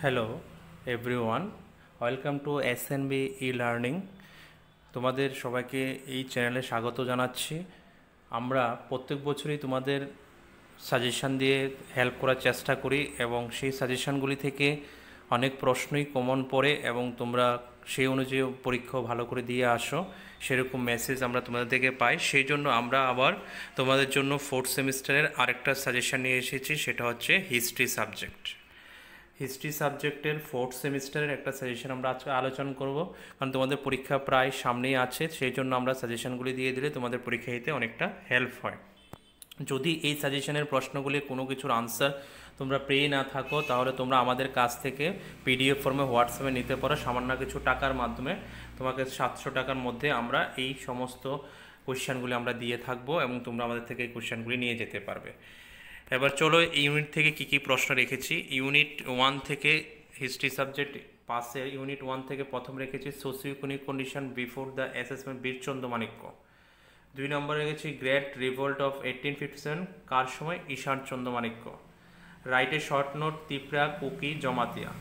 Hello everyone, welcome to SNB e learning. তোমাদের সবাইকে এই চ্যানেলে স্বাগত জানাচ্ছি। আমরা প্রত্যেক বছরই তোমাদের সাজেশান দিয়ে হেল্প করার চেষ্টা করি এবং সেই সাজেশানগুলি থেকে অনেক প্রশ্নই কমন পড়ে এবং তোমরা সেই অনুযায়ী পরীক্ষাও ভালো করে দিয়ে আসো, সেরকম মেসেজ আমরা তোমাদের থেকে পাই। সেই জন্য আমরা আবার তোমাদের জন্য ফোর্থ সেমিস্টারের আরেকটা সাজেশান নিয়ে এসেছি, সেটা হচ্ছে হিস্ট্রি সাবজেক্ট। হিস্ট্রি সাবজেক্টের ফোর্থ সেমিস্টারের একটা সাজেশন আমরা আজকে আলোচনা করব, কারণ তোমাদের পরীক্ষা প্রায় সামনেই আছে। সেই জন্য আমরা সাজেশনগুলি দিয়ে দিলে তোমাদের পরীক্ষা দিতে অনেকটা হেল্প হয়। যদি এই সাজেশনের প্রশ্নগুলি কোনো কিছুর আনসার তোমরা পেয়ে না থাকো, তাহলে তোমরা আমাদের কাছ থেকে পিডিএফ ফর্মে হোয়াটসঅ্যাপে নিতে পারো। সামান্য কিছু টাকার মাধ্যমে তোমাকে 700 টাকার মধ্যে আমরা এই সমস্ত কোশ্চেনগুলি আমরা দিয়ে থাকবো এবং তোমরা আমাদের থেকে এই কোশ্চেনগুলি নিয়ে যেতে পারবে। এবার চলো ইউনিট থেকে কি কি প্রশ্ন রেখেছি। ইউনিট 1 থেকে হিস্ট্রি সাবজেক্ট পাসে ইউনিট 1 থেকে প্রথম রেখেছি socio economic condition before the assessment Birchandra Manikya. 2 নম্বরে রেখেছি গ্রেট রিভোল্ট অফ 1857 কার সময়, Ishanchandra Manikya. Write a short note Tripura Kuki Jamatia.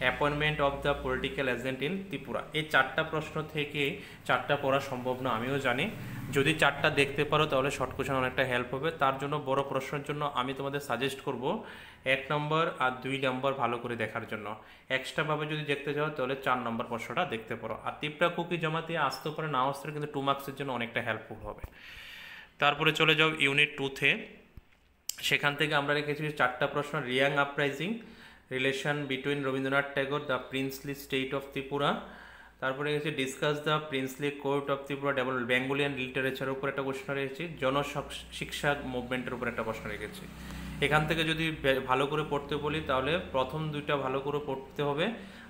Appointment of the political agent in Tripura. এই 4টা প্রশ্ন থেকে 4টা পড়া সম্ভব না, আমিও জানি। যদি 4টা দেখতে পারো তাহলে শর্ট কোশ্চেন অনেকটা হেল্প হবে। তার জন্য বড় প্রশ্নের জন্য আমি তোমাদের সাজেস্ট করব 1 নম্বর আর 2 নম্বর ভালো করে দেখার জন্য। এক্সট্রাভাবে যদি দেখতে চাও তাহলে 4 নম্বর প্রশ্নটা দেখতে পারো। আর ত্রিপুরা কুকি জমাতে আসতে পারে না আসতে পারে, কিন্তু 2 মার্কসের জন্য অনেকটা হেল্পফুল হবে। তারপরে চলে যাও ইউনিট 2-তে। সেখান থেকে আমরা রেখেছি 4টা প্রশ্ন। Reang uprising, relation between Rabindranath Tagore, the princely state of Tripura. তারপরে রেখেছি discuss the princely court of Tripura develop, বেঙ্গলিয়ান লিটারেচারের উপর একটা প্রশ্ন রেখেছি। জনশিক্ষা মুভমেন্টের উপর একটা প্রশ্ন রেখেছি। এখান থেকে যদি ভালো করে পড়তে বলি তাহলে প্রথম 2টা ভালো করে পড়তে হবে,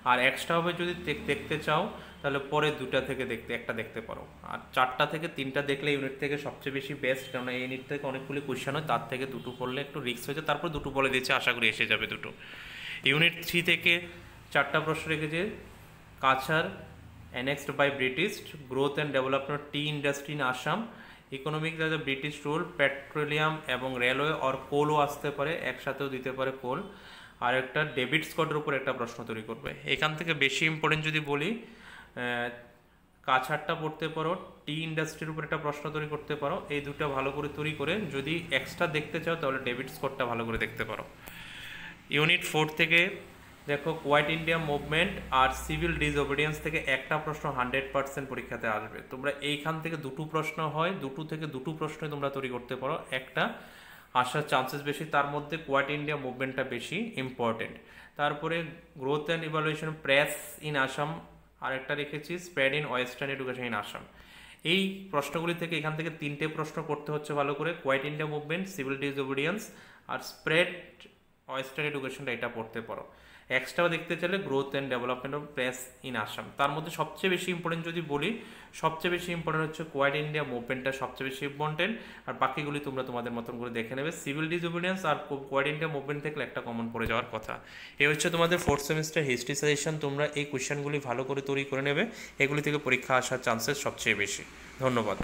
আর এক্সট্রাভাবে যদি দেখতে চাও তাহলে পরে 2টা থেকে একটা দেখতে পারো। আর 4টা থেকে 3টা দেখলে ইউনিট থেকে সবচেয়ে বেশি বেস্ট, কারণ এই ইউনিট থেকে অনেকগুলি কোয়েশ্চেন হয়, তার থেকে 2টো পড়লে একটু রিস্ক হয়েছে। তারপর 2টো বলে দিয়েছে, আশা করি এসে যাবে 2টো। ইউনিট 3 থেকে 4টা প্রশ্ন রেখেছে। কাছার annexed by British, growth and development tea industry in Assam, economic the British rule, petroleum এবং রেলওয়ে আর কোলও আসতে পারে, একসাথেও দিতে পারে কোল। আর একটা ডেভিড স্কটের উপর একটা প্রশ্ন তৈরি করবে। এখান থেকে বেশি ইম্পর্টেন্ট যদি বলি, কাছারটা পড়তে পারো, টি ইন্ডাস্ট্রির উপর একটা প্রশ্ন তৈরি করতে পারো। এই 2টা ভালো করে তৈরি করে যদি এক্সট্রা দেখতে চাও তাহলে ডেভিড স্কটটা ভালো করে দেখতে পারো। ইউনিট 4 থেকে দেখো কোয়াইট ইন্ডিয়া মুভমেন্ট আর সিভিল ডিসওবিডিয়েন্স থেকে একটা প্রশ্ন 100% পরীক্ষাতে আসবে। তোমরা এইখান থেকে 2টো প্রশ্ন হয়, 2টো থেকে 2টো প্রশ্নই তোমরা তৈরি করতে পারো, একটা আসার চান্সেস বেশি। তার মধ্যে কোয়াইট ইন্ডিয়া মুভমেন্টটা বেশি ইম্পর্টেন্ট। তারপরে growth and evaluation press in Assam, আর একটা রেখেছি spread in western education in Assam. এই প্রশ্নগুলি থেকে এখান থেকে 3টে প্রশ্ন করতে হচ্ছে ভালো করে। Quite India movement, civil disobedience আর স্প্রেড ওয়েস্টার্ন এডুকেশনটা এটা পড়তে পারো। এক্সট্রা দেখতে চাইলে growth and development of press in Assam. তার মধ্যে সবচেয়ে বেশি ইম্পর্টেন্ট যদি বলি, সবচেয়ে বেশি ইম্পর্টেন্ট হচ্ছে কোয়াইট ইন্ডিয়া মুভমেন্টটা সবচেয়ে বেশি ইম্পর্টেন্ট, আর বাকিগুলি তোমরা তোমাদের মতন করে দেখে নেবে। সিভিল ডিসওবিডিয়েন্স আর কোয়াইট ইন্ডিয়া মুভমেন্ট থেকে একটা কমন পড়ে যাওয়ার কথা। এই হচ্ছে তোমাদের ফোর্থ সেমিস্টার হিস্ট্রি সাজেশন। তোমরা এই কোয়েশ্চেনগুলি ভালো করে তৈরি করে নেবে, এগুলি থেকে পরীক্ষা আসার চান্সেস সবচেয়ে বেশি। ধন্যবাদ।